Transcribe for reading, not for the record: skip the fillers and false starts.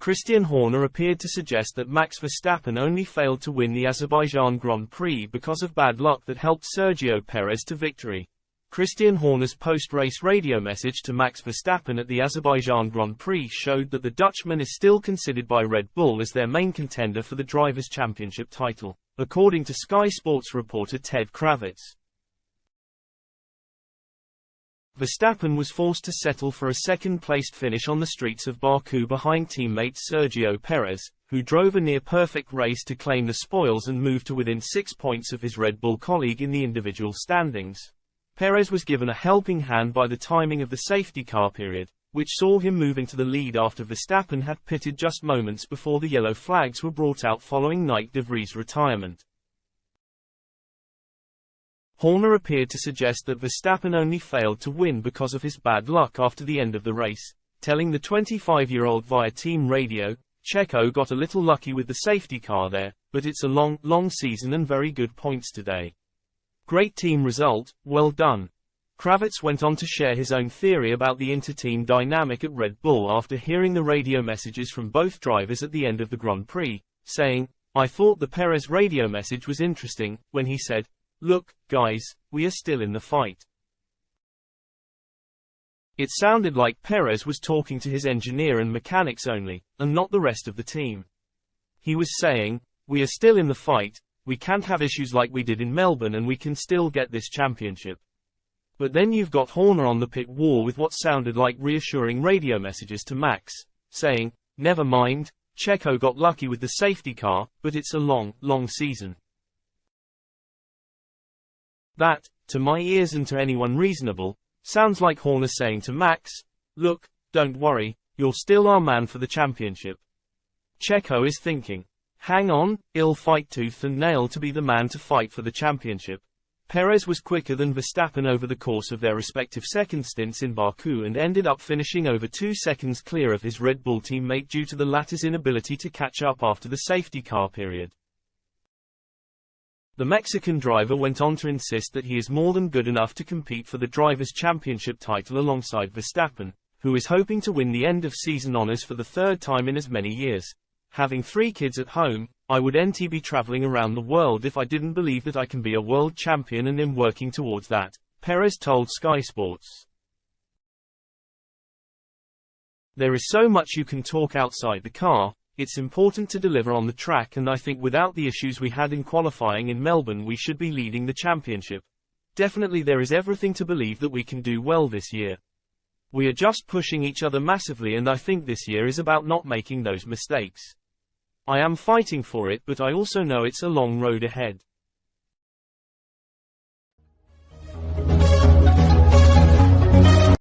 Christian Horner appeared to suggest that Max Verstappen only failed to win the Azerbaijan Grand Prix because of bad luck that helped Sergio Perez to victory. Christian Horner's post-race radio message to Max Verstappen at the Azerbaijan Grand Prix showed that the Dutchman is still considered by Red Bull as their main contender for the Drivers' Championship title, according to Sky Sports reporter Ted Kravitz. Verstappen was forced to settle for a second-placed finish on the streets of Baku behind teammate Sergio Perez, who drove a near-perfect race to claim the spoils and move to within 6 points of his Red Bull colleague in the individual standings. Perez was given a helping hand by the timing of the safety car period, which saw him move into the lead after Verstappen had pitted just moments before the yellow flags were brought out following Nyck de Vries' retirement. Horner appeared to suggest that Verstappen only failed to win because of his bad luck after the end of the race, telling the 25-year-old via team radio, "Checo got a little lucky with the safety car there, but it's a long season and very good points today. Great team result, well done." Kravitz went on to share his own theory about the inter-team dynamic at Red Bull after hearing the radio messages from both drivers at the end of the Grand Prix, saying, "I thought the Perez radio message was interesting, when he said, 'Look, guys, we are still in the fight.' It sounded like Perez was talking to his engineer and mechanics only, and not the rest of the team. He was saying, 'We are still in the fight, we can't have issues like we did in Melbourne and we can still get this championship.' But then you've got Horner on the pit wall with what sounded like reassuring radio messages to Max, saying, 'Never mind, Checo got lucky with the safety car, but it's a long season.' That, to my ears and to anyone reasonable, sounds like Horner saying to Max, 'Look, don't worry, you're still our man for the championship.' Checo is thinking, 'Hang on, I'll fight tooth and nail to be the man to fight for the championship.' Perez was quicker than Verstappen over the course of their respective second stints in Baku and ended up finishing over 2 seconds clear of his Red Bull teammate due to the latter's inability to catch up after the safety car period. The Mexican driver went on to insist that he is more than good enough to compete for the Drivers' Championship title alongside Verstappen, who is hoping to win the end-of-season honors for the third time in as many years. "Having 3 kids at home, I would be traveling around the world if I didn't believe that I can be a world champion and am working towards that," Perez told Sky Sports. "There is so much you can talk outside the car. It's important to deliver on the track, and I think without the issues we had in qualifying in Melbourne we should be leading the championship. Definitely there is everything to believe that we can do well this year. We are just pushing each other massively, and I think this year is about not making those mistakes. I am fighting for it, but I also know it's a long road ahead."